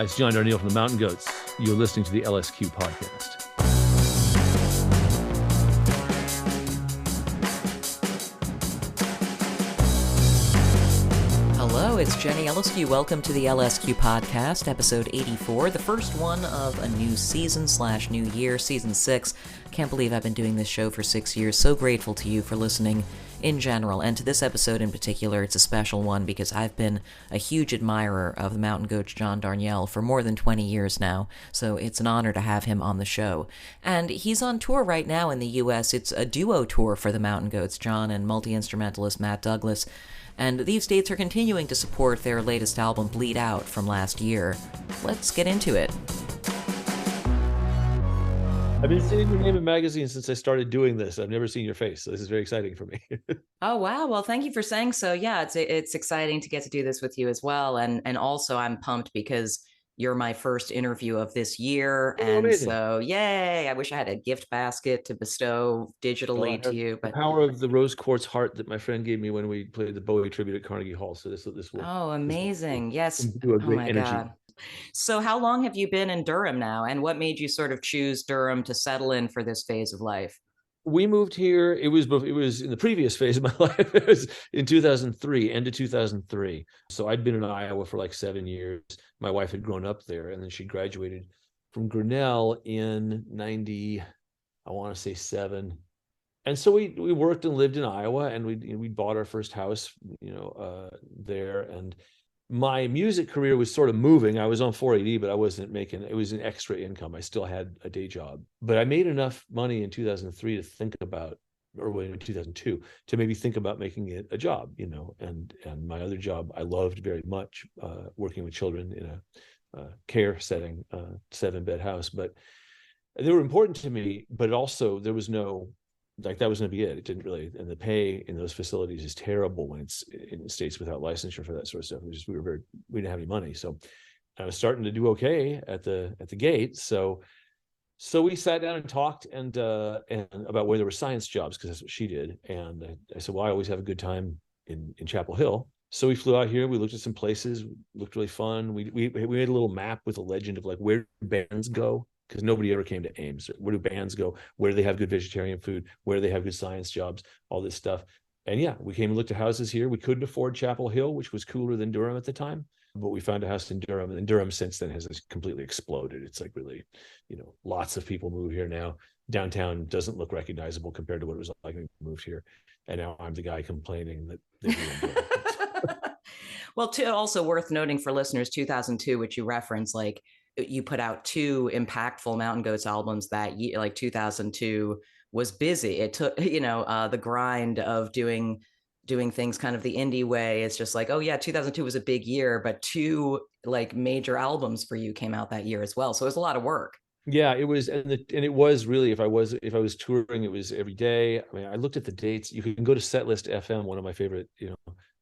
It's John Darnielle from the Mountain Goats. You're listening to the LSQ podcast. Hello, it's Jenny LSQ. Welcome to the LSQ podcast, episode 84, the first one of a new season/new year, season 6. Can't believe I've been doing this show for 6 years. So grateful to you for listening in general, and to this episode in particular. It's a special one because I've been a huge admirer of the Mountain Goats John Darnielle for more than 20 years now, so it's an honor to have him on the show. And he's on tour right now in the US. It's a duo tour for the Mountain Goats, John and multi-instrumentalist Matt Douglas. And these dates are continuing to support their latest album, Bleed Out, from last year. Let's get into it. I've been seeing your name in magazines since I started doing this. I've never seen your face, so this is very exciting for me. Oh, wow. Well, thank you for saying so. Yeah, it's exciting to get to do this with you as well. And also I'm pumped because you're my first interview of this year. Oh, and amazing. So, yay. I wish I had a gift basket to bestow digitally to you. The But power of the rose quartz heart that my friend gave me when we played the Bowie tribute at Carnegie Hall. So this will oh, amazing. Yes. do a Oh, great my energy. God. So how long have you been in Durham now? And what made you sort of choose Durham to settle in for this phase of life? We moved here. It was in the previous phase of my life. It was in 2003, end of 2003. So I'd been in Iowa for like 7 years. My wife had grown up there, and then she graduated from Grinnell in 90, I want to say 7. And so we worked and lived in Iowa, and we bought our first house, there. And my music career was sort of moving. I was on 480, but I wasn't making, it was an extra income. I still had a day job, but I made enough money in 2003 to think about, or in 2002, to maybe think about making it a job, and my other job, I loved very much, working with children in a care setting, 7-bed house, but they were important to me, but also there was no, like, that was going to be it. It didn't really, and the pay in those facilities is terrible when it's in states without licensure for that sort of stuff. We didn't have any money. So I was starting to do okay at the gate. So we sat down and talked and about where there were science jobs, because that's what she did. And I said, well, I always have a good time in Chapel Hill. So we flew out here. We looked at some places, looked really fun. We made a little map with a legend of like where bands go, because nobody ever came to Ames. Where do bands go? Where do they have good vegetarian food? Where do they have good science jobs? All this stuff. And yeah, we came and looked at houses here. We couldn't afford Chapel Hill, which was cooler than Durham at the time, but we found a house in Durham, and Durham since then has completely exploded. It's like really, lots of people move here now. Downtown doesn't look recognizable compared to what it was like when we moved here. And now I'm the guy complaining that they Well, also worth noting for listeners, 2002, which you referenced, like you put out 2 impactful Mountain Goats albums that year. Like 2002 was busy. It took, the grind of doing things kind of the indie way. It's just like, oh yeah, 2002 was a big year, but 2 like major albums for you came out that year as well. So it was a lot of work. Yeah, it was, and it was really, if I was touring, it was every day. I mean, I looked at the dates. You can go to Setlist FM, one of my favorite,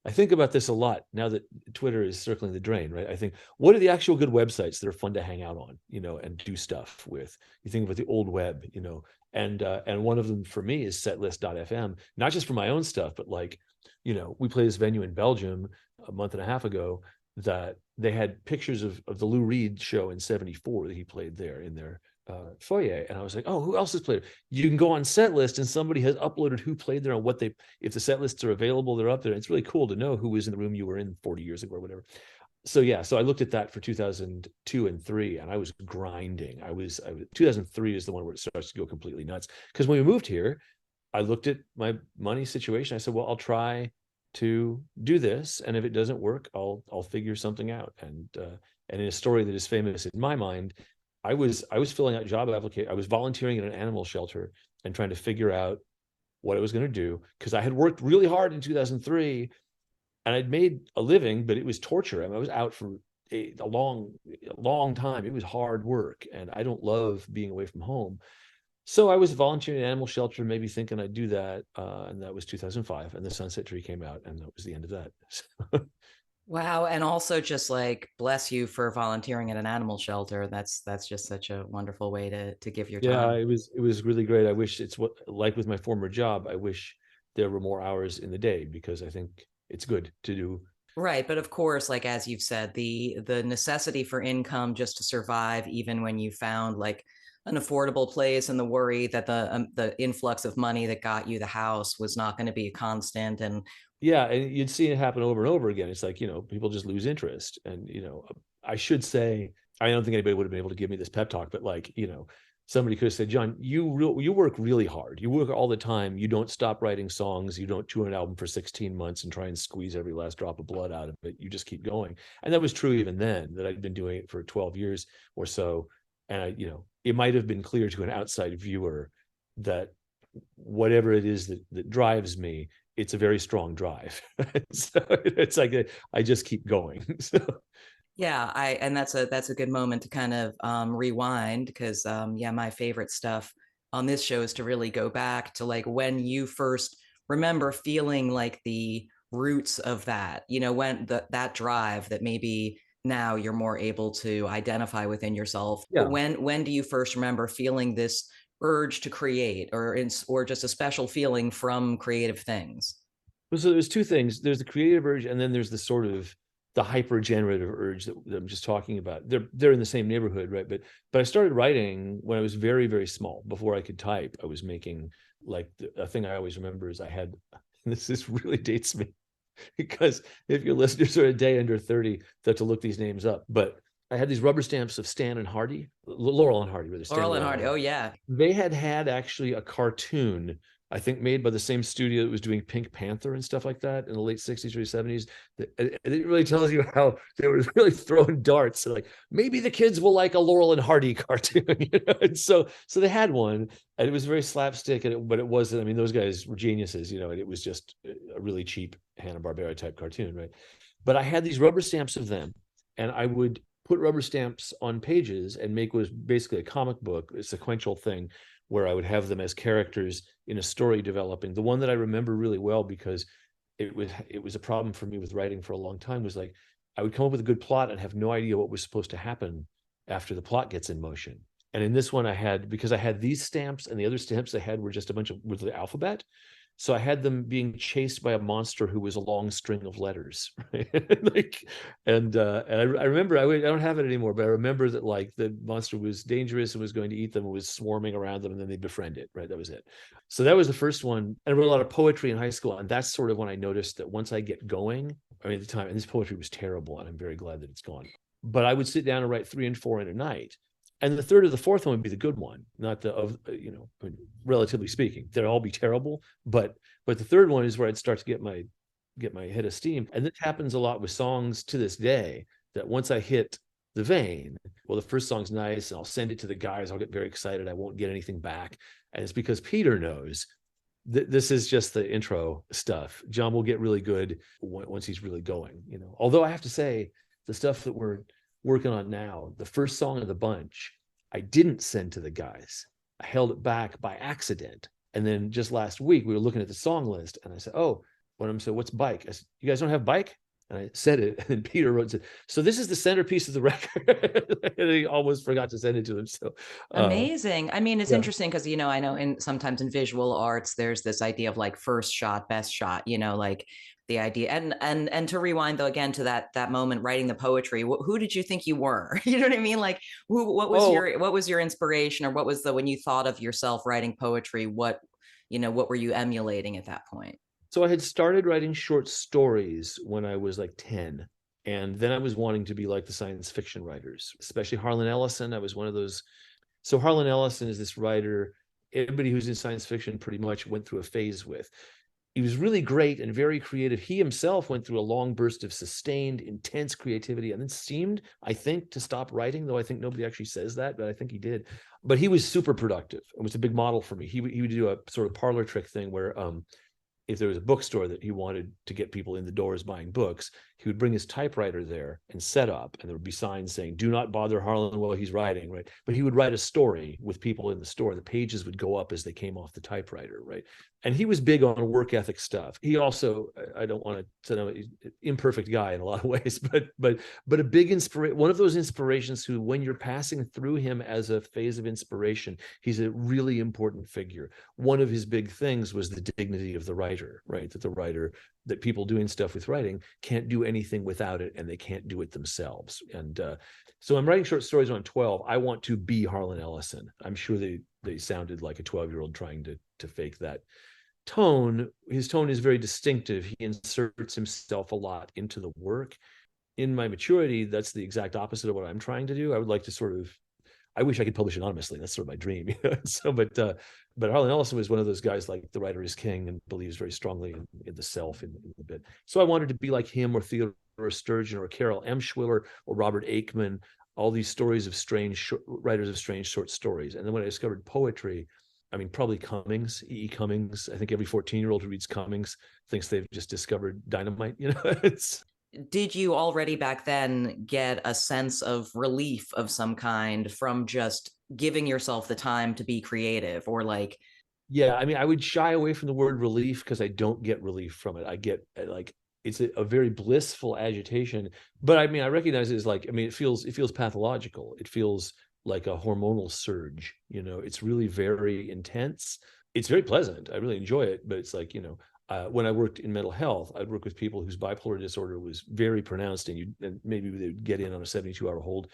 I think about this a lot now that Twitter is circling the drain, right? I think, what are the actual good websites that are fun to hang out on, and do stuff with? You think about the old web, and one of them for me is setlist.fm, not just for my own stuff, but like, we played this venue in Belgium a month and a half ago that they had pictures of the Lou Reed show in 74 that he played there in their foyer. And I was like, oh, who else has played? You can go on Setlist and somebody has uploaded who played there and if the set lists are available, they're up there. It's really cool to know who was in the room you were in 40 years ago or whatever. So yeah, so I looked at that for 2002 and 3, and I was grinding. 2003 is the one where it starts to go completely nuts. Because when we moved here, I looked at my money situation. I said, well, I'll try to do this, and if it doesn't work, I'll figure something out. And in a story that is famous in my mind, I was filling out job applications. I was volunteering in an animal shelter and trying to figure out what I was going to do, because I had worked really hard in 2003 and I'd made a living, but it was torture. I mean, I was out for a long time. It was hard work, and I don't love being away from home. So I was volunteering in an animal shelter, maybe thinking I'd do that. And that was 2005, and the Sunset Tree came out, and that was the end of that. Wow. And also just like, bless you for volunteering at an animal shelter. That's just such a wonderful way to give your Yeah, time. it was really great. I wish it's like with my former job, I wish there were more hours in the day, because I think it's good to do Right, but of course, like as you've said, the necessity for income just to survive, even when you found like an affordable place, and the worry that the influx of money that got you the house was not going to be a constant. And Yeah, and you'd see it happen over and over again. It's like, people just lose interest. And, I should say, I don't think anybody would have been able to give me this pep talk, but like, somebody could have said, John, you work really hard. You work all the time. You don't stop writing songs. You don't tour an album for 16 months and try and squeeze every last drop of blood out of it. You just keep going. And that was true even then, that I'd been doing it for 12 years or so. And it might have been clear to an outside viewer that whatever it is that drives me, it's a very strong drive. So it's like I just keep going. So yeah, and that's a good moment to kind of rewind, because yeah, my favorite stuff on this show is to really go back to like when you first remember feeling like the roots of that, when that drive that maybe now you're more able to identify within yourself. yeah. But when do you first remember feeling this urge to create, or just a special feeling from creative things? So there's two things. There's the creative urge, and then there's the sort of the hyper generative urge that I'm just talking about. They're in the same neighborhood, right? But I started writing when I was very, very small. Before I could type, I was making, like, a thing I always remember is I had, this really dates me, because if your listeners are a day under 30, they have to look these names up. But I had these rubber stamps of Stan and Hardy, Laurel and Hardy, rather. Laurel and Hardy. Oh yeah. They had actually a cartoon, I think, made by the same studio that was doing Pink Panther and stuff like that in the late 60s, early 70s. It really tells you how they were really throwing darts. So like, maybe the kids will like a Laurel and Hardy cartoon. And so they had one, and it was very slapstick, but it wasn't. I mean, those guys were geniuses, and it was just a really cheap Hanna-Barbera type cartoon, right? But I had these rubber stamps of them, and I would put rubber stamps on pages and make what was basically a comic book, a sequential thing, where I would have them as characters in a story developing. The one that I remember really well, because it was a problem for me with writing for a long time, was like, I would come up with a good plot and have no idea what was supposed to happen after the plot gets in motion. And in this one, because I had these stamps, and the other stamps I had were just a bunch with the alphabet. So I had them being chased by a monster who was a long string of letters, right? And I remember, I don't have it anymore, but I remember that like the monster was dangerous and was going to eat them and was swarming around them, and then they befriend it, right? That was it. So that was the first one. And I wrote a lot of poetry in high school, and that's sort of when I noticed that once I get going, I mean, at the time, and this poetry was terrible, and I'm very glad that it's gone. But I would sit down and write 3 and 4 in a night. And the third or the fourth one would be the good one, not relatively speaking, they'd all be terrible. But the third one is where I'd start to get my head of steam. And this happens a lot with songs to this day, that once I hit the vein, well, the first song's nice, and I'll send it to the guys. I'll get very excited. I won't get anything back. And it's because Peter knows that this is just the intro stuff. John will get really good once he's really going, Although I have to say, the stuff that we're working on now, the first song of the bunch, I didn't send to the guys. I held it back by accident. And then just last week, we were looking at the song list, and I said, what's Bike? I said, you guys don't have Bike? And I said it, and then Peter wrote it. So this is the centerpiece of the record. And he almost forgot to send it to them. So amazing. I mean, it's interesting because, I know sometimes in visual arts, there's this idea of like first shot, best shot, like the idea. And to rewind though, again, to that moment, writing the poetry, who did you think you were? You know what I mean? Like what was your inspiration, or what was when you thought of yourself writing poetry, what were you emulating at that point? So I had started writing short stories when I was like 10. And then I was wanting to be like the science fiction writers, especially Harlan Ellison. I was one of those. So Harlan Ellison is this writer everybody who's in science fiction pretty much went through a phase with. He was really great and very creative. He himself went through a long burst of sustained, intense creativity, and then seemed, I think, to stop writing, though I think nobody actually says that, but I think he did. But he was super productive. It was a big model for me. He would do a sort of parlor trick thing where if there was a bookstore that he wanted to get people in the doors buying books, he would bring his typewriter there and set up, and there would be signs saying, do not bother Harlan while he's writing, right? But he would write a story with people in the store. The pages would go up as they came off the typewriter, right? And he was big on work ethic stuff. He also, I don't want to know, he's an imperfect guy in a lot of ways, but a big inspiration, one of those inspirations who, when you're passing through him as a phase of inspiration, he's a really important figure. One of his big things was the dignity of the writer. writer, right? That people doing stuff with writing can't do anything without it, and they can't do it themselves. And so I'm writing short stories on 12. I want to be Harlan Ellison. I'm sure they sounded like a 12-year-old trying to fake that tone. His tone is very distinctive. He inserts himself a lot into the work. In my maturity, that's the exact opposite of what I'm trying to do. I would like to I wish I could publish anonymously. That's sort of my dream. So, but Harlan Ellison was one of those guys, like, the writer is king and believes very strongly in the self in the bit. So I wanted to be like him, or Theodore Sturgeon, or Carol Emshwiller, or Robert Aikman, all these stories of writers of strange short stories. And then when I discovered poetry, I mean, probably Cummings, E. Cummings. I think every 14-year-old who reads Cummings thinks they've just discovered dynamite. It's. Did you already back then get a sense of relief of some kind from just giving yourself the time to be creative, or like? Yeah, I mean, I would shy away from the word relief because I don't get relief from it. I get, like, it's a very blissful agitation, but I mean, I recognize it as, like, I mean, it feels pathological. It feels like a hormonal surge. It's really very intense. It's very pleasant. I really enjoy it, but it's like, when I worked in mental health, I'd work with people whose bipolar disorder was very pronounced, and maybe they'd get in on a 72-hour hold,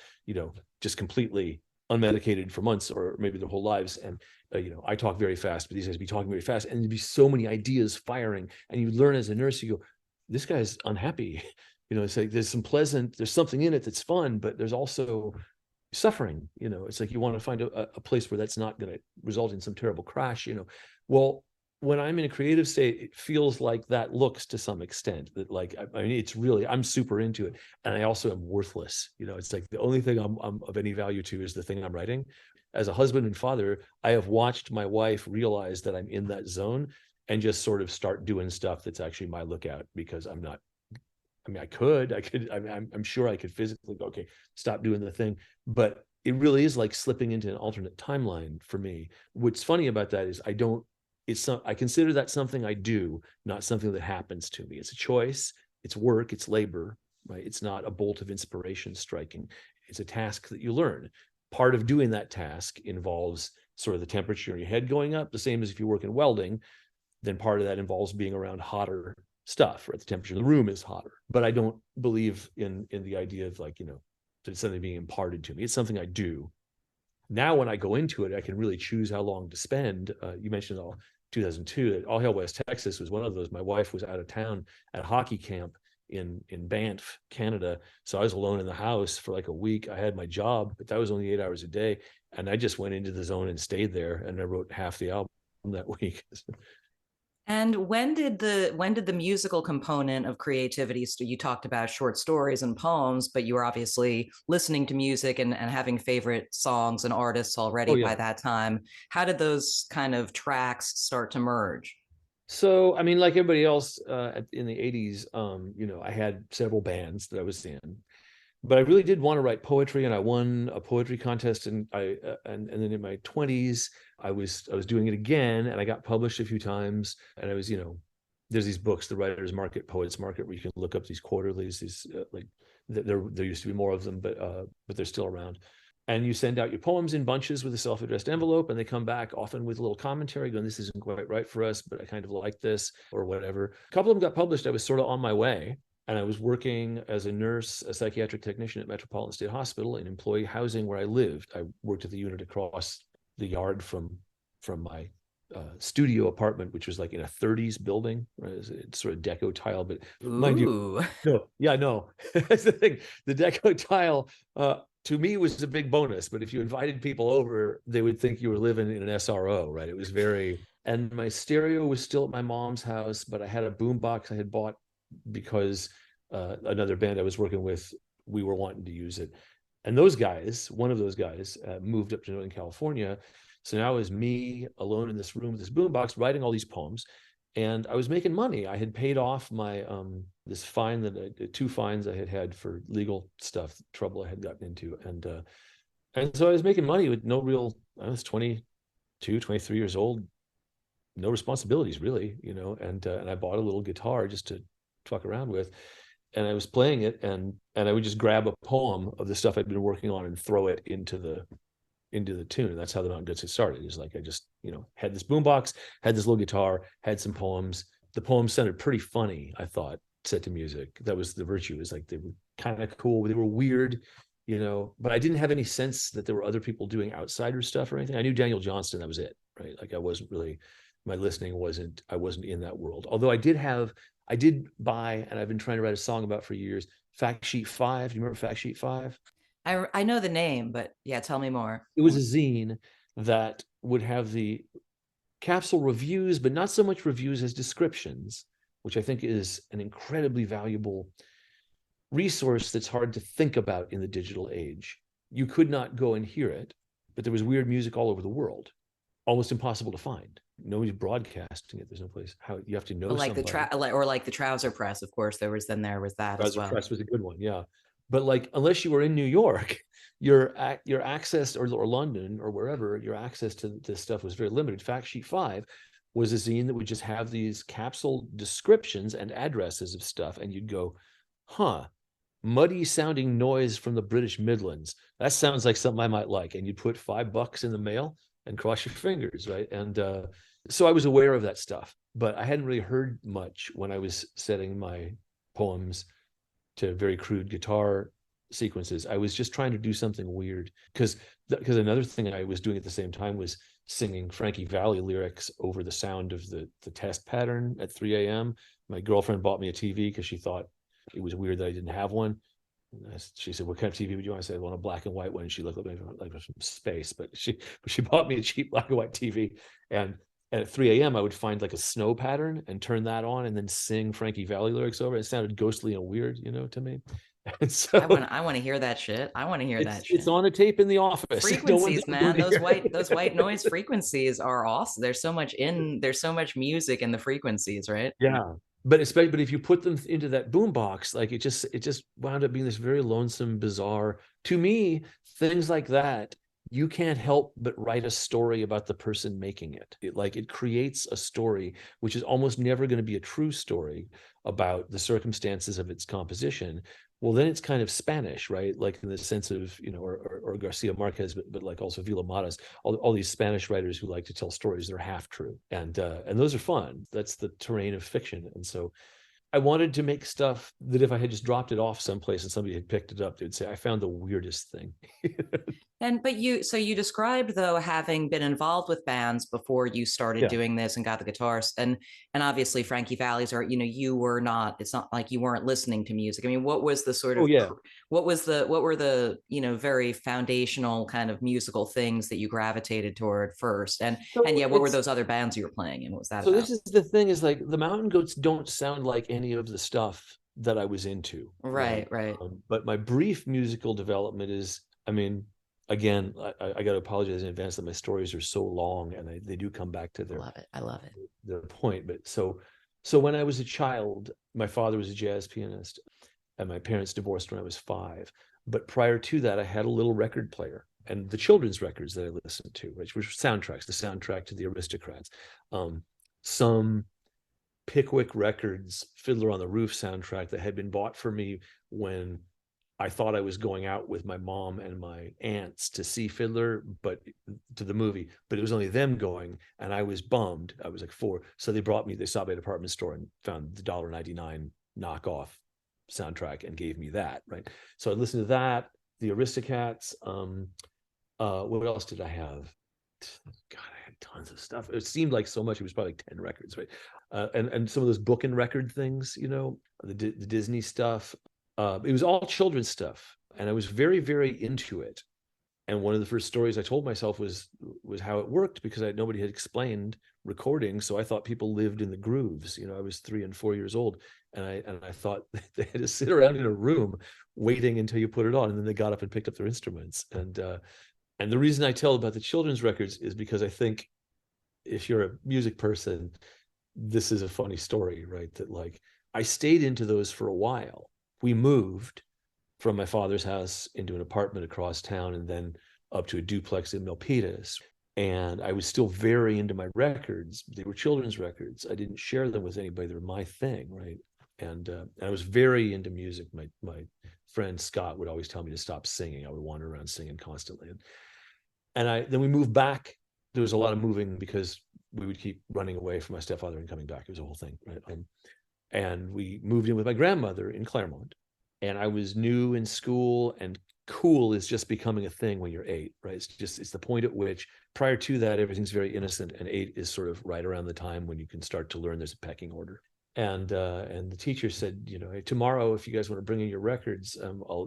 just completely unmedicated for months, or maybe their whole lives. And I talk very fast, but these guys would be talking very fast, and there'd be so many ideas firing, and you learn as a nurse, you go, this guy's unhappy. It's like there's something in it that's fun, but there's also suffering. It's like you want to find a place where that's not going to result in some terrible crash. Well, when I'm in a creative state, it feels like that looks to some extent that, like, I mean, it's really, I'm super into it. And I also am worthless. It's like the only thing I'm of any value to is the thing I'm writing. As a husband and father, I have watched my wife realize that I'm in that zone and just sort of start doing stuff that's actually my lookout, because I'm not, I mean, I'm sure I could physically go, okay, stop doing the thing. But it really is like slipping into an alternate timeline for me. What's funny about that is I consider that something I do, not something that happens to me. It's a choice, it's work, it's labor, right? It's not a bolt of inspiration striking. It's a task that you learn. Part of doing that task involves sort of the temperature in your head going up, the same as if you work in welding, then part of that involves being around hotter stuff, right? The temperature in the room is hotter. But I don't believe in the idea of, like, that it's something being imparted to me. It's something I do. Now, when I go into it, I can really choose how long to spend. You mentioned 2002, that All Hail West Texas was one of those. My wife was out of town at hockey camp in Banff, Canada. So I was alone in the house for like a week. I had my job, but that was only 8 hours a day. And I just went into the zone and stayed there. And I wrote half the album that week. And when did the musical component of creativity, so you talked about short stories and poems, but you were obviously listening to music and having favorite songs and artists already by that time. How did those kind of tracks start to merge? So, I mean, like everybody else in the 80s, I had several bands that I was in, but I really did want to write poetry, and I won a poetry contest, and and then in my 20s, I was doing it again, and I got published a few times, and I was, there's these books, the Writers Market, Poets Market, where you can look up these quarterlies, these like there used to be more of them, but they're still around. And you send out your poems in bunches with a self-addressed envelope, and they come back often with a little commentary going, this isn't quite right for us, but I kind of like this, or whatever. A couple of them got published. I was sort of on my way, and I was working as a nurse, a psychiatric technician at Metropolitan State Hospital in employee housing where I lived. I worked at the unit across the yard from my studio apartment, which was like in a 30s building, right? It's sort of deco tile, but mind you, no. That's the thing. The deco tile, to me, was a big bonus. But if you invited people over, they would think you were living in an SRO, right? It was and my stereo was still at my mom's house, but I had a boombox I had bought because another band I was working with, we were wanting to use it. And one of those guys moved up to Northern California. So now it was me alone in this room with this boombox writing all these poems. And I was making money. I had paid off my this fine two fines I had for legal stuff, trouble I had gotten into. And so I was making money with no real, I was 22, 23 years old, no responsibilities really, and I bought a little guitar just to fuck around with. And I was playing it, and I would just grab a poem of the stuff I'd been working on and throw it into the tune. And that's how the Mountain Goats had started. It's like I just, had this boombox, had this little guitar, had some poems, the poems sounded pretty funny, I thought, set to music. That was the virtue, is like they were kind of cool, they were weird, but I didn't have any sense that there were other people doing outsider stuff or anything. I knew Darnielle Johnston, that was it, right? Like I wasn't really, my listening wasn't, I wasn't in that world. Although I did buy, and I've been trying to write a song about for years, Fact Sheet 5. Do you remember Fact Sheet 5? I know the name, but yeah, tell me more. It was a zine that would have the capsule reviews, but not so much reviews as descriptions, which I think is an incredibly valuable resource that's hard to think about in the digital age. You could not go and hear it, but there was weird music all over the world, almost impossible to find. Nobody's broadcasting it. There's no place. How you have to know Like somebody. or like the Trouser Press, of course. There was that as Browser well. Press was a good one, yeah. But like, unless you were in New York, your access, or London or wherever, your access to this stuff was very limited. Fact Sheet 5 was a zine that would just have these capsule descriptions and addresses of stuff, and you'd go, huh, muddy sounding noise from the British Midlands. That sounds like something I might like. And you'd put $5 in the mail and cross your fingers, right? And so I was aware of that stuff, but I hadn't really heard much when I was setting my poems to very crude guitar sequences. I was just trying to do something weird, because another thing I was doing at the same time was singing Frankie Valli lyrics over the sound of the test pattern at 3 a.m. My girlfriend bought me a TV because she thought it was weird that I didn't have one. She said, "What kind of TV would you want?" I said, "I want a black and white one." And she looked at me like from space, but she bought me a cheap black and white TV. And at 3 a.m. I would find like a snow pattern and turn that on and then sing Frankie Valli lyrics over it. It sounded ghostly and weird, to me. And so I want to hear that shit. I want to hear that shit. It's on a tape in the office. Frequencies, man. Those white noise frequencies are awesome. There's so much music in the frequencies, right? Yeah. But if you put them into that boombox, like it just wound up being this very lonesome, bizarre. To me, things like that, you can't help but write a story about the person making it. It creates a story which is almost never going to be a true story about the circumstances of its composition. Well, then it's kind of Spanish, right? Like in the sense of, or Garcia Marquez, but like also Vila Matas, all these Spanish writers who like to tell stories that are half true. And those are fun. That's the terrain of fiction. And so I wanted to make stuff that if I had just dropped it off someplace and somebody had picked it up, they'd say, I found the weirdest thing. But you described, though, having been involved with bands before you started doing this and got the guitars, and obviously Frankie Valli's are, you were not, it's not like you weren't listening to music. I mean, what was the sort of, what were the, very foundational kind of musical things that you gravitated toward first? And what were those other bands you were playing and what was that so about? This is the thing, is like the Mountain Goats don't sound like any of the stuff that I was into. Right. But my brief musical development is, I mean, again, I got to apologize in advance that my stories are so long and they do come back to their, I love it. Their point. But so when I was a child, my father was a jazz pianist and my parents divorced when I was 5. But prior to that, I had a little record player and the children's records that I listened to, which were soundtracks, the soundtrack to the Aristocats, some Pickwick Records Fiddler on the Roof soundtrack that had been bought for me when I thought I was going out with my mom and my aunts to see Fiddler, but to the movie, but it was only them going. And I was bummed. I was like 4. So they saw me at a department store and found the $1.99 knockoff soundtrack and gave me that. Right. So I listened to that, the Aristocats. What else did I have? God, I had tons of stuff. It seemed like so much. It was probably like 10 records, right? And some of those book and record things, the Disney stuff. It was all children's stuff, and I was very, very into it. And one of the first stories I told myself was how it worked, because nobody had explained recording, so I thought people lived in the grooves. I was 3 and 4 years old, and I thought they had to sit around in a room waiting until you put it on, and then they got up and picked up their instruments. And the reason I tell about the children's records is because I think if you're a music person, this is a funny story, right? That like I stayed into those for a while. We moved from my father's house into an apartment across town and then up to a duplex in Milpitas. And I was still very into my records. They were children's records. I didn't share them with anybody. They were my thing, right? And I was very into music. My friend Scott would always tell me to stop singing. I would wander around singing constantly. And then we moved back there was a lot of moving because we would keep running away from my stepfather and coming back. It was a whole thing, right? And we moved in with my grandmother in Claremont, and I was new in school, and cool is just becoming a thing when you're 8, right? It's the point at which, prior to that, everything's very innocent, and 8 is sort of right around the time when you can start to learn there's a pecking order. And the teacher said, hey, tomorrow, if you guys want to bring in your records,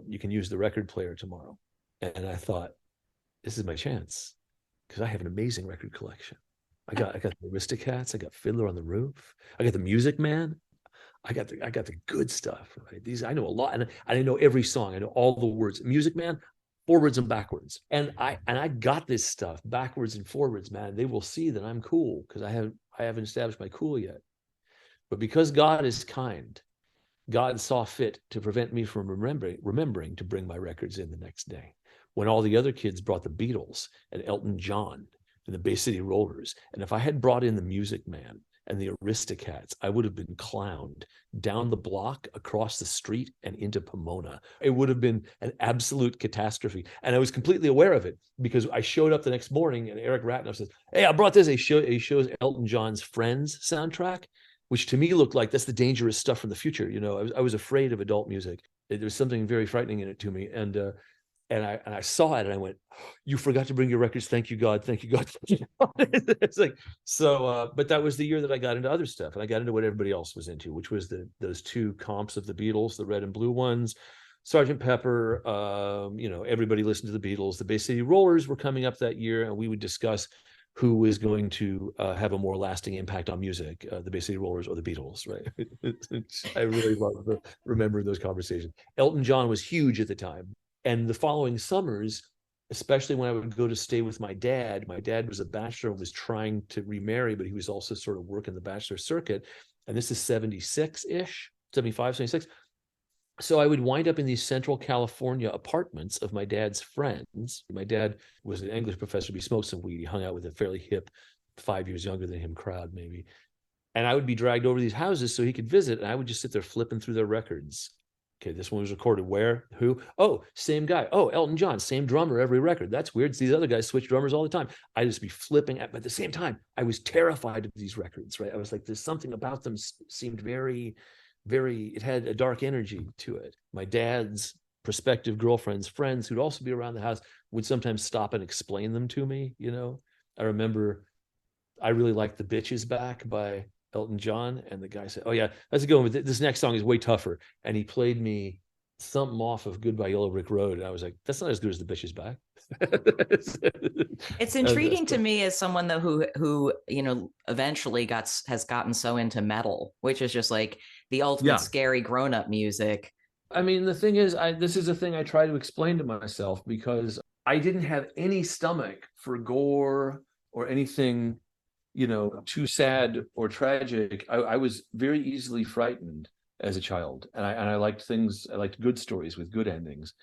you can use the record player tomorrow. And I thought, this is my chance, because I have an amazing record collection. I got the Aristocats, I got Fiddler on the Roof, I got the Music Man, I got the good stuff. Right? These I know a lot, and I know every song. I know all the words. Music Man, forwards and backwards, and I got this stuff backwards and forwards. Man, they will see that I'm cool because I haven't established my cool yet. But because God is kind, God saw fit to prevent me from remembering to bring my records in the next day, when all the other kids brought the Beatles and Elton John and the Bay City Rollers. And if I had brought in the Music Man and the Aristocats, I would have been clowned down the block, across the street, and into Pomona. It would have been an absolute catastrophe. And I was completely aware of it, because I showed up the next morning and Eric Ratnoff says, hey, I brought this. He shows Elton John's Friends soundtrack, which to me looked like that's the dangerous stuff from the future. I was afraid of adult music. There was something very frightening in it to me. And I saw it and I went, you forgot to bring your records. Thank you, God. Thank you, God. It's like, so, but that was the year that I got into other stuff, and I got into what everybody else was into, which was those 2 comps of the Beatles, the red and blue ones, Sgt. Pepper. Everybody listened to the Beatles. The Bay City Rollers were coming up that year, and we would discuss who was going to have a more lasting impact on music, the Bay City Rollers or the Beatles, right? I really love remembering those conversations. Elton John was huge at the time. And the following summers, especially when I would go to stay with my dad was a bachelor and was trying to remarry, but he was also sort of working the bachelor circuit. And this is 76-ish, 75, 76. So I would wind up in these Central California apartments of my dad's friends. My dad was an English professor, but he smoked some weed. He hung out with a fairly hip, 5 years younger than him crowd, maybe. And I would be dragged over these houses so he could visit, and I would just sit there flipping through their records. Okay, this one was recorded where? Who? Oh, same guy. Oh, Elton John, same drummer every record. That's weird. These other guys switch drummers all the time. I'd just be flipping but at the same time, I was terrified of these records, right? I was like, there's something about them seemed very, very, it had a dark energy to it. My dad's prospective girlfriend's friends, who'd also be around the house, would sometimes stop and explain them to me. I remember I really liked The Bitches Back by Elton John, and the guy said, oh yeah, let's go with this next song is way tougher, and he played me something off of Goodbye Yellow Brick Road, and I was like, that's not as good as The Bitches Back. It's intriguing to me as someone though who eventually has gotten so into metal, which is just like the ultimate scary grown-up music. I mean, the thing is, this is a thing I try to explain to myself, because I didn't have any stomach for gore or anything too sad or tragic. I was very easily frightened as a child, and I liked good stories with good endings.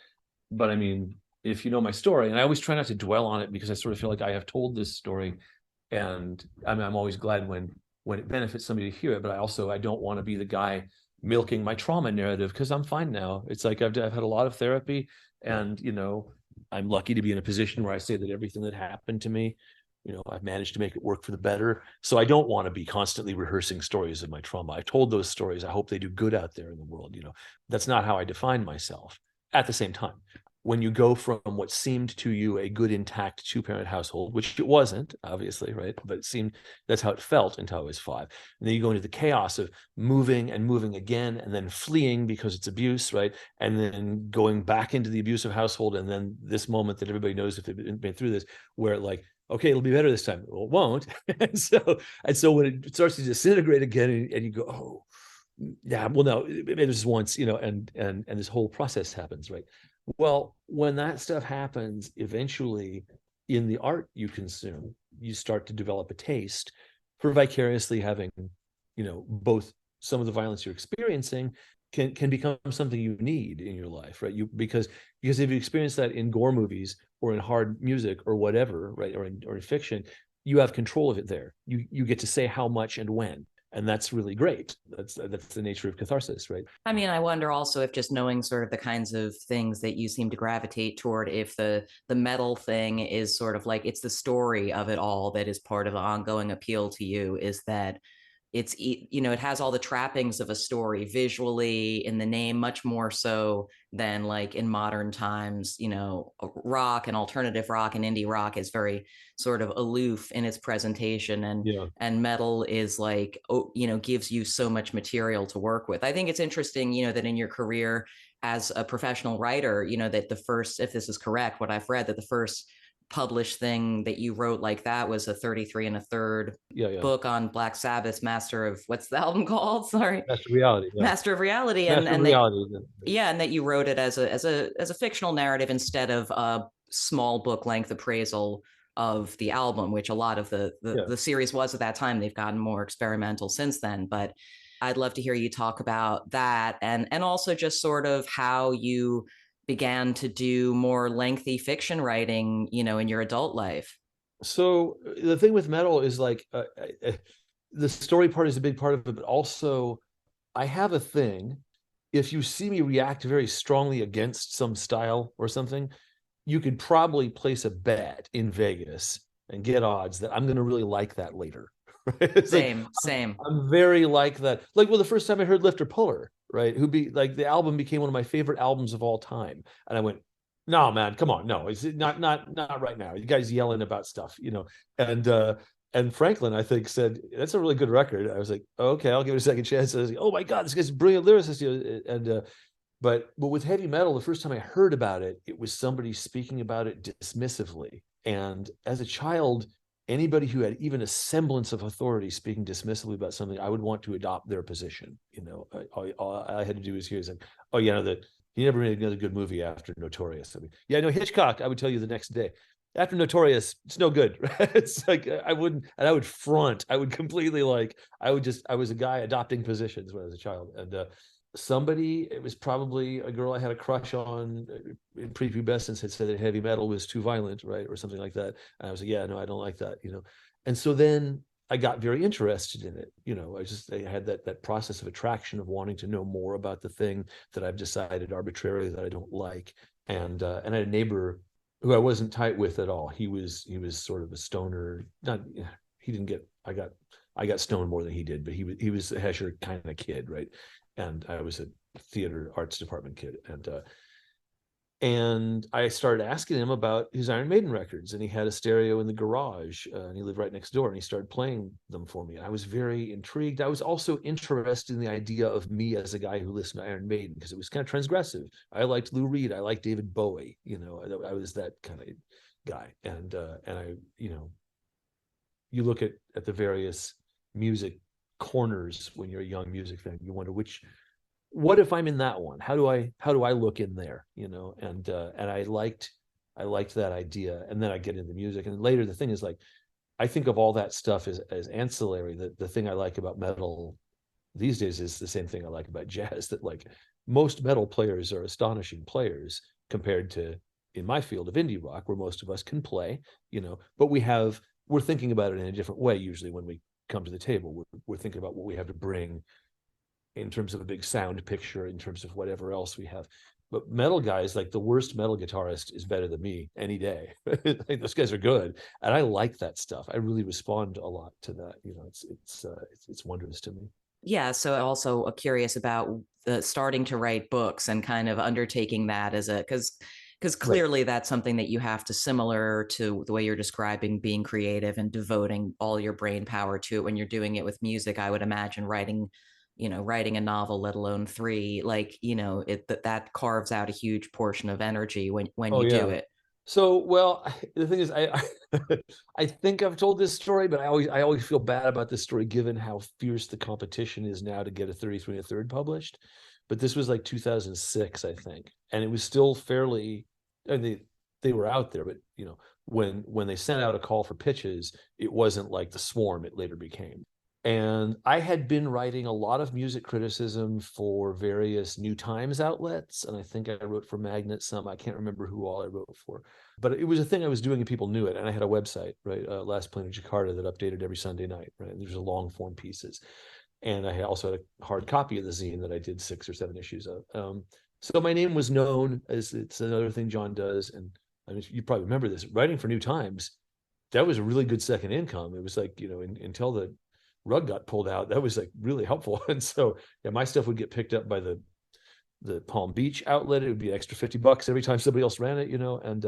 But I mean, if you know my story, and I always try not to dwell on it, because I sort of feel like I have told this story, and I mean, I'm always glad when it benefits somebody to hear it. But I don't want to be the guy milking my trauma narrative, because I'm fine now. It's like I've had a lot of therapy, and I'm lucky to be in a position where I say that everything that happened to me, I've managed to make it work for the better. So I don't want to be constantly rehearsing stories of my trauma. I've told those stories. I hope they do good out there in the world. That's not how I define myself. At the same time, when you go from what seemed to you a good, intact 2-parent household, which it wasn't, obviously, right? But it seemed that's how it felt until I was 5. And then you go into the chaos of moving and moving again, and then fleeing because it's abuse, right? And then going back into the abusive household. And then this moment that everybody knows if they've been through this, where like, okay, it'll be better this time. Well, it won't. and so when it starts to disintegrate again, and you go, oh, yeah, well, no, maybe there's once, and this whole process happens, right? Well, when that stuff happens, eventually in the art you consume, you start to develop a taste for vicariously having, both some of the violence you're experiencing can become something you need in your life, right? Because if you experience that in gore movies or in hard music or whatever, right, or in fiction, you have control of it there. You get to say how much and when. And that's really great. That's the nature of catharsis, right? I mean, I wonder also if just knowing sort of the kinds of things that you seem to gravitate toward, if the metal thing is sort of like it's the story of it all that is part of the ongoing appeal to you, is that it's, you know, it has all the trappings of a story visually in the name, much more so than like in modern times. You know, rock and alternative rock and indie rock is very sort of aloof in its presentation, Yeah. and metal is like, oh, you know, gives you so much material to work with. I think it's interesting, you know, that in your career as a professional writer, you know, that the first, if this is correct, what I've read, that the first published thing that you wrote like that was a 33 and a third Yeah. book on Black Sabbath's Master of, what's the album called? Sorry. Master Reality. Yeah. Master of Reality. Master of And that, Reality. yeah, and that you wrote it as a fictional narrative instead of a small book length appraisal of the album, which a lot of Yeah. the series was at that time. They've gotten more experimental since then, but I'd love to hear you talk about that, and also just sort of how you began to do more lengthy fiction writing, you know, in your adult life. So the thing with metal is like the story part is a big part of it, but also I have a thing. If you see me react very strongly against some style or something, you could probably place a bet in Vegas and get odds that I'm going to really like that later. Right? It's like Same. I'm very like that. Like, well, the first time I heard Lifter Puller, right, who be like the album became one of my favorite albums of all time, and I went, no, man, come on, no, it's not right now. You guys yelling about stuff, you know, and Franklin, I think, said that's a really good record. I was like, oh, okay, I'll give it a second chance. I was like, oh my god, this guy's a brilliant lyricist, you know, and but with heavy metal, the first time I heard about it, it was somebody speaking about it dismissively. And as a child, anybody who had even a semblance of authority speaking dismissively about something, I would want to adopt their position. You know, all I had to do was hear like, oh, yeah, no, that he never made another good movie after Notorious. I mean, yeah, no, Hitchcock, I would tell you the next day. After Notorious, it's no good. Right? It's like I wouldn't, and I would front. I would completely like. I was a guy adopting positions when I was a child, and somebody, it was probably a girl I had a crush on in prepubescence, had said that heavy metal was too violent, right, or something like that. And I was like, yeah, no, I don't like that, you know. And so then I got very interested in it. You know, I had that process of attraction of wanting to know more about the thing that I've decided arbitrarily that I don't like. And I had a neighbor who I wasn't tight with at all. He was sort of a stoner. Not he didn't get. I got stoned more than he did, but he was a Hesher kind of kid, right? And I was a theater arts department kid, and I started asking him about his Iron Maiden records, and he had a stereo in the garage, and he lived right next door, and he started playing them for me. I was very intrigued. I was also interested in the idea of me as a guy who listened to Iron Maiden, because it was kind of transgressive. I liked Lou Reed, I liked David Bowie, you know, I was that kind of guy, and I, you know, you look at the various music corners when you're a young music fan, you wonder what if I'm in that one, how do I look in there, you know, and I liked that idea. And then I get into music, and later the thing is like, I think of all that stuff as ancillary. The thing I like about metal these days is the same thing I like about jazz, that like most metal players are astonishing players compared to in my field of indie rock, where most of us can play, you know, but we're thinking about it in a different way usually when we come to the table. We're thinking about what we have to bring in terms of a big sound picture, in terms of whatever else we have. But metal guys, like the worst metal guitarist is better than me any day. Like, those guys are good, and I like that stuff. I really respond a lot to that. You know, it's wondrous to me. Yeah, so also curious about the starting to write books and kind of undertaking that as a, because Right. clearly that's something that you have to, similar to the way you're describing being creative and devoting all your brain power to it when you're doing it with music. I would imagine writing, you know, writing a novel, let alone three, like, you know, that carves out a huge portion of energy when Oh you do yeah. it. So, well, the thing is, I think I've told this story, but I always feel bad about this story given how fierce the competition is now to get a 33 and a third published. But this was like 2006, I think, and it was still fairly. And they were out there, but you know, when they sent out a call for pitches, it wasn't like the Swarm it later became. And I had been writing a lot of music criticism for various New Times outlets. And I think I wrote for Magnet some. I can't remember who all I wrote for. But it was a thing I was doing and people knew it. And I had a website, right? Last Plane in Jakarta, that updated every Sunday night, right? And there's a long form pieces. And I also had a hard copy of the zine that I did 6 or 7 issues of. So my name was known, as it's another thing John does. And I mean, you probably remember this, writing for New Times, that was a really good second income. It was like, until the rug got pulled out, that was like really helpful. And so yeah, my stuff would get picked up by the Palm Beach outlet. It would be an extra $50 every time somebody else ran it, and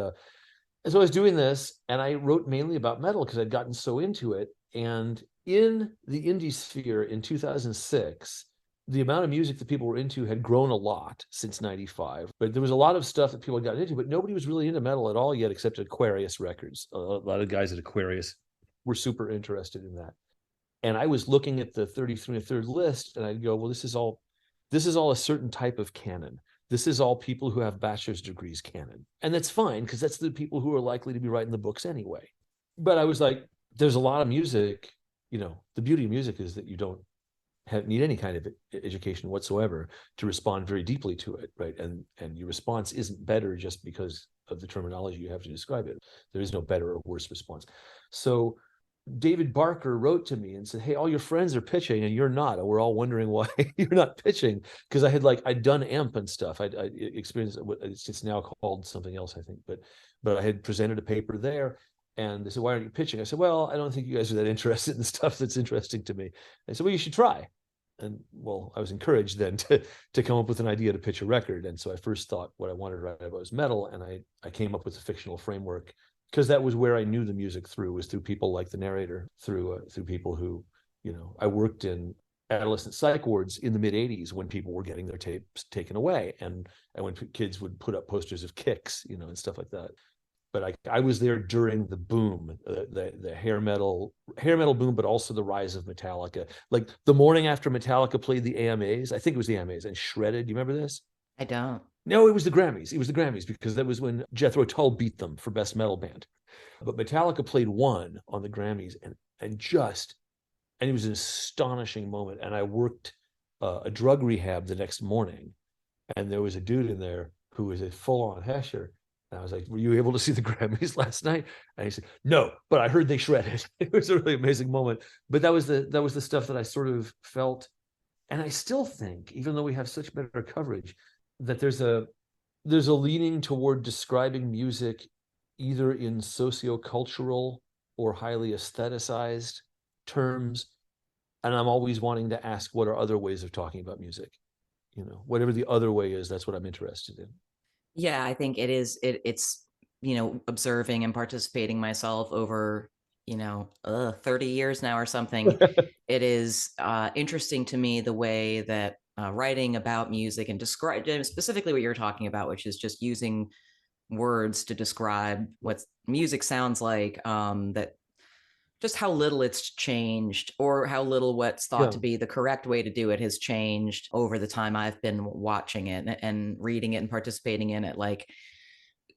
so I was doing this, and I wrote mainly about metal because I'd gotten so into it. And in the indie sphere in 2006, the amount of music that people were into had grown a lot since 95. But there was a lot of stuff that people had gotten into, but nobody was really into metal at all yet, except Aquarius Records. A lot of guys at Aquarius were super interested in that. And I was looking at the 33 and a third list, and I'd go, well, this is all a certain type of canon. This is all people who have bachelor's degrees canon. And that's fine, because that's the people who are likely to be writing the books anyway. But I was like, there's a lot of music, the beauty of music is that you don't need any kind of education whatsoever to respond very deeply to it, right? And your response isn't better just because of the terminology you have to describe it. There is no better or worse response. So David Barker wrote to me and said, hey, all your friends are pitching and you're not. And we're all wondering why you're not pitching. Because I'd done AMP and stuff. I experienced, it's now called something else, I think. But I had presented a paper there, and they said, why aren't you pitching? I said, well, I don't think you guys are that interested in the stuff that's interesting to me. I said, well, you should try. And well, I was encouraged then to come up with an idea to pitch a record. And so I first thought what I wanted to write about was metal. And I came up with a fictional framework, because that was where I knew the music was through people like the narrator, through people who, I worked in adolescent psych wards in the mid 80s when people were getting their tapes taken away, and when kids would put up posters of Kicks, and stuff like that. But I was there during the boom, the hair metal boom, but also the rise of Metallica. Like the morning after Metallica played the AMAs, I think it was the AMAs, and Shredded. Do you remember this? I don't. No, it was the Grammys. It was the Grammys, because that was when Jethro Tull beat them for Best Metal Band. But Metallica played one on the Grammys, and it was an astonishing moment. And I worked a drug rehab the next morning, and there was a dude in there who was a full-on Hesher. And I was like, were you able to see the Grammys last night? And he said, no, but I heard they shredded. It was a really amazing moment. But that was the stuff that I sort of felt. And I still think, even though we have such better coverage, that there's a leaning toward describing music either in sociocultural or highly aestheticized terms. And I'm always wanting to ask, what are other ways of talking about music? Whatever the other way is, that's what I'm interested in. Yeah, I think it's observing and participating myself over 30 years now or something. It is interesting to me the way that writing about music and describing specifically what you're talking about, which is just using words to describe what music sounds like, that just how little it's changed, or how little what's thought to be the correct way to do it has changed over the time I've been watching it and reading it and participating in it, like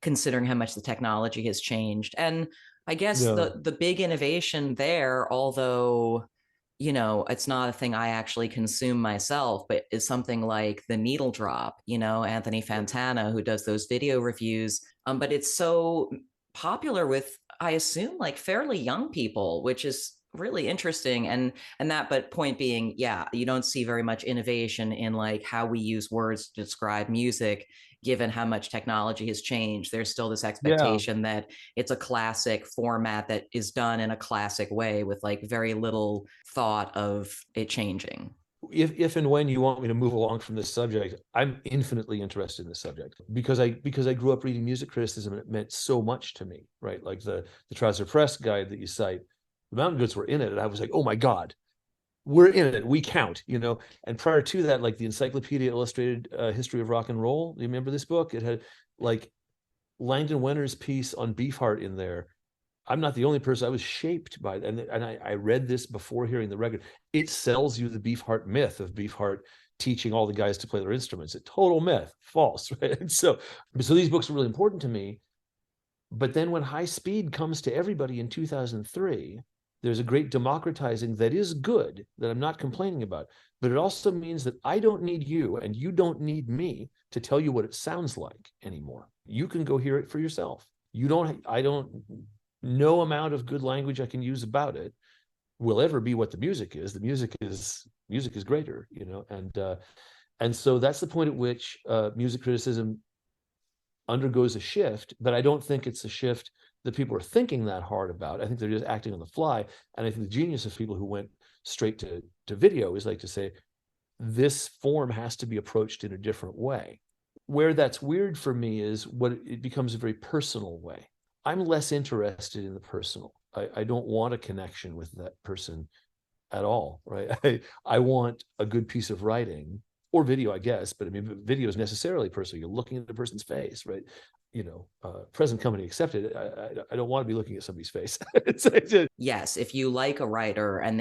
considering how much the technology has changed. And I guess the big innovation there, although it's not a thing I actually consume myself, but is something like the Needle Drop, Anthony Fantana, who does those video reviews. But it's so popular with, I assume, like fairly young people, which is really interesting. But point being, yeah, you don't see very much innovation in like how we use words to describe music, given how much technology has changed. There's still this expectation that it's a classic format that is done in a classic way with like very little thought of it changing. If and when you want me to move along from this subject, I'm infinitely interested in this subject because I grew up reading music criticism, and it meant so much to me, right? Like the Trouser Press guide that you cite, the Mountain Goats were in it, and I was like, oh my God, we're in it, we count, And prior to that, like the Encyclopedia Illustrated History of Rock and Roll, do you remember this book? It had like Langdon Wenner's piece on Beefheart in there. I'm not the only person. I was shaped by it. And I read this before hearing the record. It sells you the Beefheart myth of Beefheart teaching all the guys to play their instruments. A total myth, false, right? And so these books are really important to me. But then when High Speed comes to everybody in 2003, there's a great democratizing that is good, that I'm not complaining about. But it also means that I don't need you and you don't need me to tell you what it sounds like anymore. You can go hear it for yourself. No amount of good language I can use about it will ever be what the music is. The music is greater, and so that's the point at which music criticism undergoes a shift. But I don't think it's a shift that people are thinking that hard about. I think they're just acting on the fly. And I think the genius of people who went straight to video is like to say, this form has to be approached in a different way. Where that's weird for me is what it becomes a very personal way. I'm less interested in the personal. I don't want a connection with that person at all, right? I want a good piece of writing or video, I guess, but I mean, video is necessarily personal. You're looking at the person's face, right? Present company accepted. I don't want to be looking at somebody's face. Yes, if you like a writer and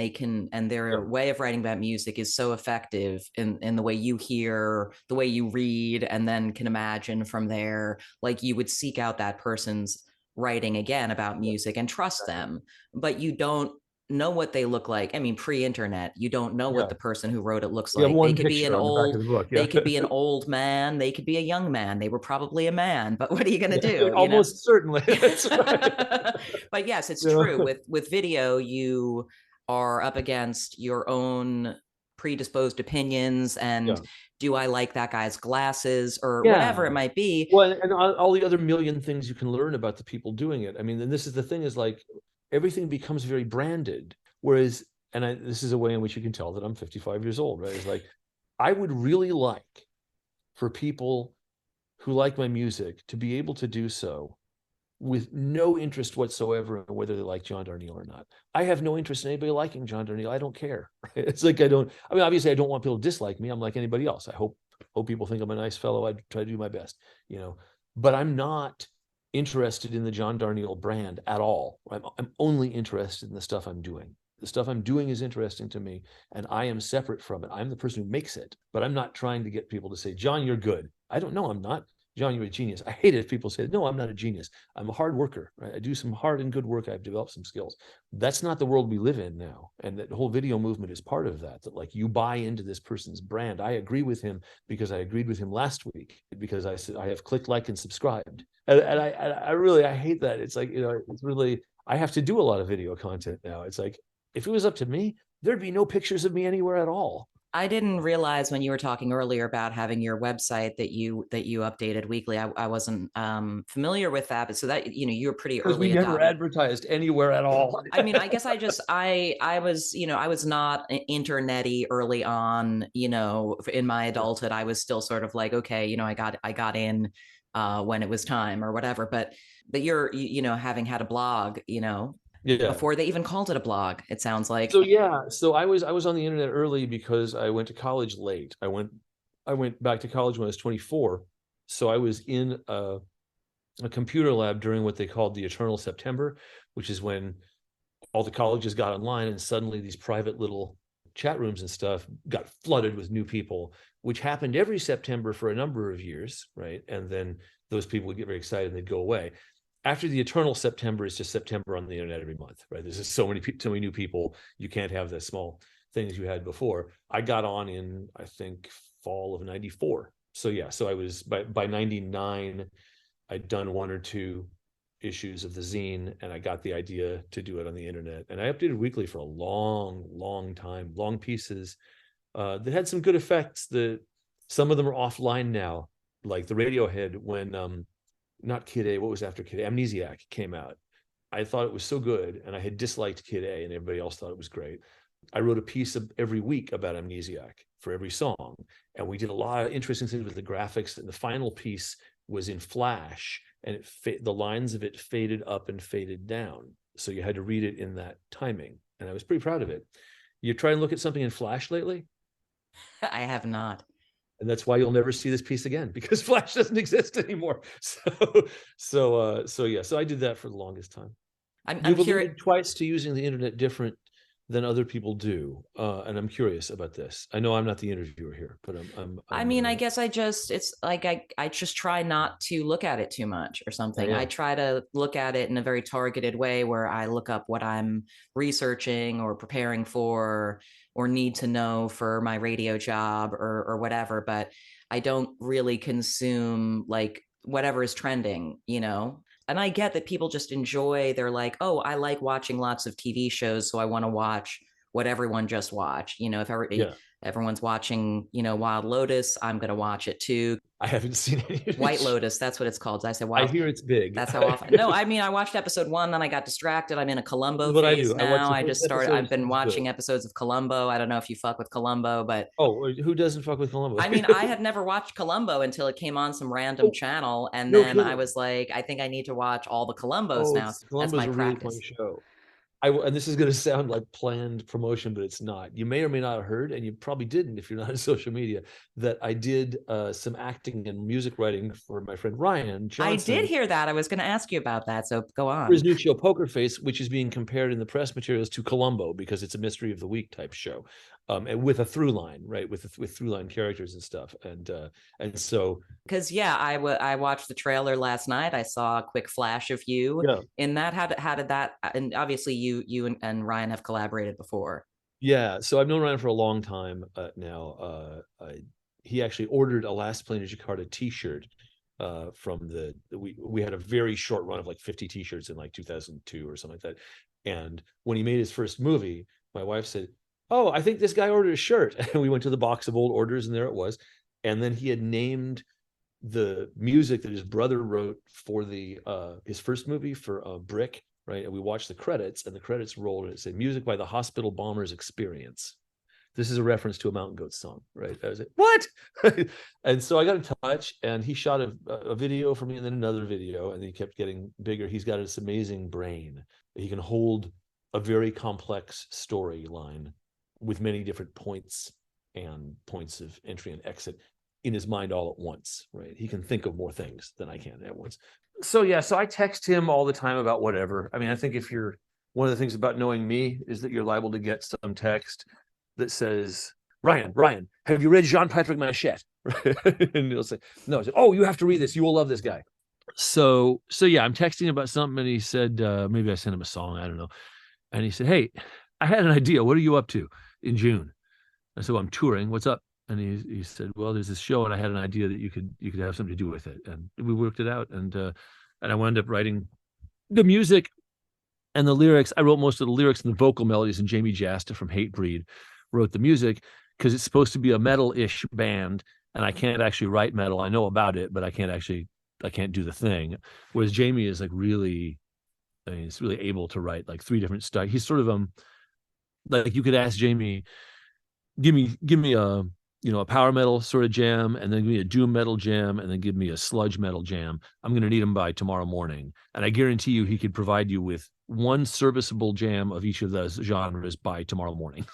their way of writing about music is so effective in the way you hear, the way you read, and then can imagine from there, like you would seek out that person's writing again about music and trust them, but you don't know what they look like. I mean, pre-internet, you don't know what the person who wrote it looks like. They could be an old, they could be an old man, they could be a young man, they were probably a man, but what are you going to do? Almost certainly. That's right. But yes, it's true. With video, you are up against your own predisposed opinions and do I like that guy's glasses or whatever it might be. Well, and all the other million things you can learn about the people doing it. I mean, and this is the thing, is like everything becomes very branded. Whereas, this is a way in which you can tell that I'm 55 years old, right? It's like, I would really like for people who like my music to be able to do so with no interest whatsoever in whether they like John Darnielle or not. I have no interest in anybody liking John Darnielle. I don't care. Right? It's like, obviously I don't want people to dislike me. I'm like anybody else. I hope people think I'm a nice fellow. I try to do my best, but I'm not interested in the John Darnielle brand at all. I'm only interested in the stuff I'm doing. The stuff I'm doing is interesting to me, and I am separate from it. I'm the person who makes it, but I'm not trying to get people to say, John, you're good. I don't know. I'm not. John, you're a genius. I hate it if people say, no, I'm not a genius. I'm a hard worker, right? I do some hard and good work. I've developed some skills. That's not the world we live in now. And that whole video movement is part of that, like you buy into this person's brand. I agree with him because I agreed with him last week, because I said, I have clicked like and subscribed. And I hate that. It's like, it's really, I have to do a lot of video content now. It's like, if it was up to me, there'd be no pictures of me anywhere at all. I didn't realize when you were talking earlier about having your website that you updated weekly. I wasn't familiar with that, but so that you were pretty early. We never advertised anywhere at all. I mean, I guess I was not internety early on. In my adulthood, I was still sort of like, okay, I got in when it was time or whatever. But you're having had a blog, before they even called it a blog, it sounds like. So I was on the internet early because I went to college late. I went back to college when I was 24. So I was in a computer lab during what they called the Eternal September, which is when all the colleges got online and suddenly these private little chat rooms and stuff got flooded with new people, which happened every September for a number of years, right? And then those people would get very excited and they'd go away. After the Eternal September, it's just September on the internet every month, right? There's just so many new people. You can't have the small things you had before. I got on in, I think, fall of 94. So I was, by 99, I'd done 1 or 2 issues of the zine, and I got the idea to do it on the internet. And I updated weekly for a long, long time, long pieces that had some good effects. Some of them are offline now, like the Radiohead when not Kid A, what was after Kid A? Amnesiac came out. I thought it was so good, and I had disliked Kid A, and everybody else thought it was great. I wrote a piece every week about Amnesiac for every song, and we did a lot of interesting things with the graphics. And the final piece was in Flash, and the lines of it faded up and faded down, so you had to read it in that timing, and I was pretty proud of it. You try and look at something in Flash lately? I have not. And that's why you'll never see this piece again, because Flash doesn't exist anymore. So I did that for the longest time. I'm curious twice to using the internet different than other people do, and I'm curious about this. I know I'm not the interviewer here, but I guess it's like I just try not to look at it too much or something. Yeah. I try to look at it in a very targeted way where I look up what I'm researching or preparing for or need to know for my radio job or whatever, but I don't really consume like whatever is trending, and I get that people just enjoy, they're like, oh, I like watching lots of TV shows, so I want to watch what everyone just watched. If Yeah. everyone's watching, Wild Lotus, I'm going to watch it too. I haven't seen any of it. White Lotus, that's what it's called. I said, I wow. hear it's big. That's how often. No, I mean, I watched episode 1, then I got distracted. I'm in a Columbo What I phase do. I watch now. the I first just started. episode, I've been sounds watching good. episodes of Columbo. I don't know if you fuck with Columbo, but Oh, who doesn't fuck with Columbo? I mean, I had never watched Columbo until it came on some random Oh, channel, and no then I kidding. was like, I think I need to watch all the Columbos Oh, now. That's Columbo's my a really practice. fun show. And this is going to sound like planned promotion, but it's not. You may or may not have heard, and you probably didn't if you're not on social media, that I did some acting and music writing for my friend Rian Johnson. I did hear that. I was going to ask you about that, so go on. For his new show, Poker Face, which is being compared in the press materials to Columbo because it's a mystery of the week type show, and with a through line, right? With through line characters and stuff, and so because I watched the trailer last night. I saw a quick flash of you in that. How did that? And obviously you and Rian have collaborated before. Yeah, so I've known Ryan for a long time now. He actually ordered a Last Plane to Jakarta T-shirt from we had a very short run of like 50 T-shirts in like 2002 or something like that. And when he made his first movie, my wife said, "Oh, I think this guy ordered a shirt." And we went to the box of old orders, and there it was. And then he had named the music that his brother wrote for his first movie for Brick. Right. And we watched the credits, and the credits rolled, and it said music by the Hospital Bombers Experience. This is a reference to a Mountain Goats song. Right. I was like, what? And so I got in touch, and he shot a video for me, and then another video, and he kept getting bigger. He's got this amazing brain. He can hold a very complex storyline with many different points and points of entry and exit in his mind all at once. Right. He can think of more things than I can at once. So I text him all the time about whatever. I mean, I think one of the things about knowing me is that you're liable to get some text that says, Ryan, have you read Jean-Patrick Machette? And he'll say, no. Say, oh, you have to read this. You will love this guy. So yeah, I'm texting about something, and he said, maybe I sent him a song. I don't know. And he said, hey, I had an idea. What are you up to in June? I said, well, I'm touring. What's up? And he said, well, there's this show, and I had an idea that you could have something to do with it. And we worked it out. And I wound up writing the music and the lyrics. I wrote most of the lyrics and the vocal melodies, and Jamey Jasta from Hatebreed wrote the music because it's supposed to be a metal-ish band, and I can't actually write metal. I know about it, but I can't do the thing. Whereas Jamey is like really, I mean, he's really able to write like 3 different styles. He's sort of like you could ask Jamey, give me a power metal sort of jam, and then give me a doom metal jam, and then give me a sludge metal jam. I'm going to need them by tomorrow morning. And I guarantee you he could provide you with one serviceable jam of each of those genres by tomorrow morning.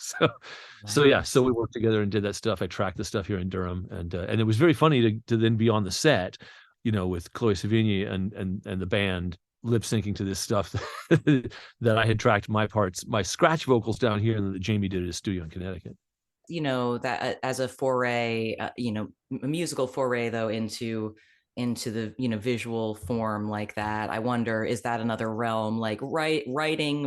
So we worked together and did that stuff. I tracked the stuff here in Durham, and it was very funny to then be on the set, with Chloe Sevigny and the band lip syncing to this stuff that I had tracked my scratch vocals down here, and that Jamey did at his studio in Connecticut. That as a foray, a musical foray though into the visual form like that. I wonder, is that another realm, like writing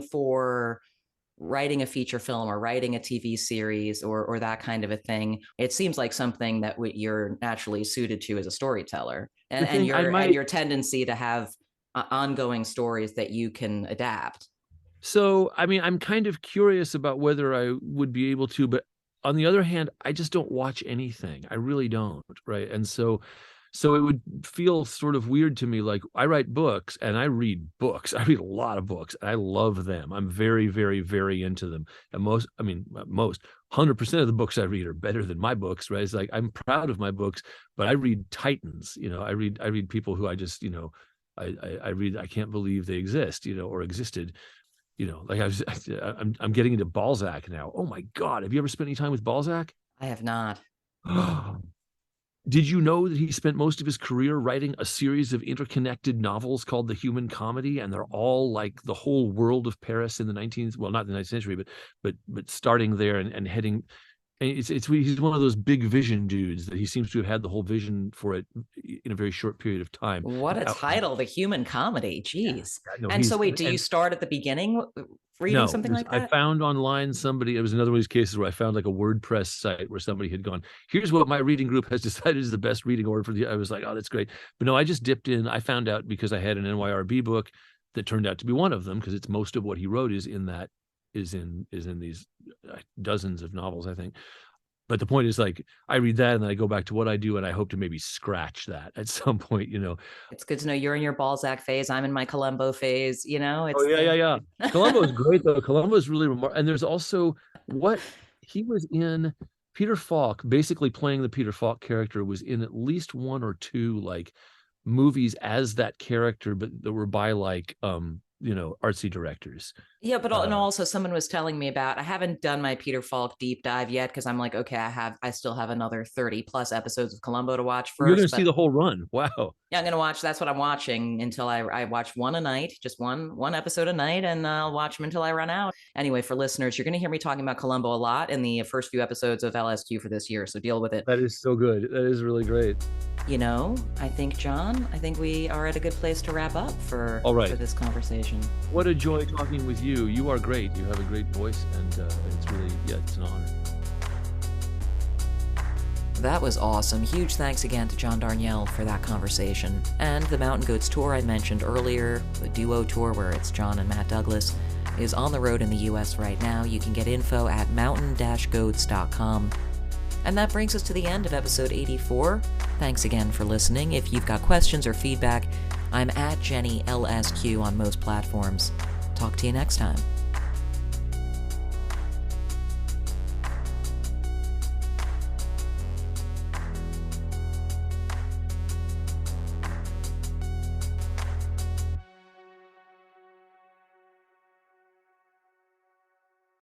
a feature film or writing a TV series or that kind of a thing? It seems like something that you're naturally suited to as a storyteller, and your tendency to have ongoing stories that you can adapt. So, I mean, I'm kind of curious about whether I would be able to, but on the other hand, I just don't watch anything. I really don't, right? And so it would feel sort of weird to me. Like, I write books and I read books. I read a lot of books. And I love them. I'm very, very, very into them. And most 100% of the books I read are better than my books, right? It's like, I'm proud of my books, but I read titans. I read people who I just, I read, I can't believe they exist, or existed. Like I'm getting into Balzac now. Oh my God. Have you ever spent any time with Balzac? I have not. Did you know that he spent most of his career writing a series of interconnected novels called The Human Comedy? And they're all like the whole world of Paris in the 19th, well, not the 19th century, but starting there and heading. And he's one of those big vision dudes that he seems to have had the whole vision for it in a very short period of time. What a title, The Human Comedy. Jeez. Yeah, no, and so wait, do you start at the beginning reading something like that? I found online it was another one of these cases where I found like a WordPress site where somebody had gone, here's what my reading group has decided is the best reading order for I was like, oh, that's great. But no, I just dipped in. I found out because I had an NYRB book that turned out to be one of them, because it's most of what he wrote is in these dozens of novels, I think. But the point is, like, I read that and then I go back to what I do, and I hope to maybe scratch that at some point, It's good to know you're in your Balzac phase. I'm in my Columbo phase, It's yeah. Columbo is great, though. Columbo is really remarkable. And there's also what he was in. Peter Falk, basically playing the Peter Falk character, was in at least one or two, like, movies as that character, but that were by, like, artsy directors. Yeah, but and also someone was telling me about, I haven't done my Peter Falk deep dive yet, because I'm like, okay, I still have another 30 plus episodes of Columbo to watch first. You're going to see the whole run. Wow. Yeah, I'm going to watch. That's what I'm watching until I watch one a night, just one episode a night, and I'll watch them until I run out. Anyway, for listeners, you're going to hear me talking about Columbo a lot in the first few episodes of LSQ for this year, so deal with it. That is so good. That is really great. I think, John, we are at a good place to wrap up for this conversation. What a joy talking with you. You are great. You have a great voice, and it's an honor. That was awesome. Huge thanks again to John Darnielle for that conversation. And the Mountain Goats tour I mentioned earlier, the duo tour where it's John and Matt Douglas, is on the road in the US right now. You can get info at mountain-goats.com. And that brings us to the end of episode 84. Thanks again for listening. If you've got questions or feedback, I'm at Jenny LSQ on most platforms. Talk to you next time.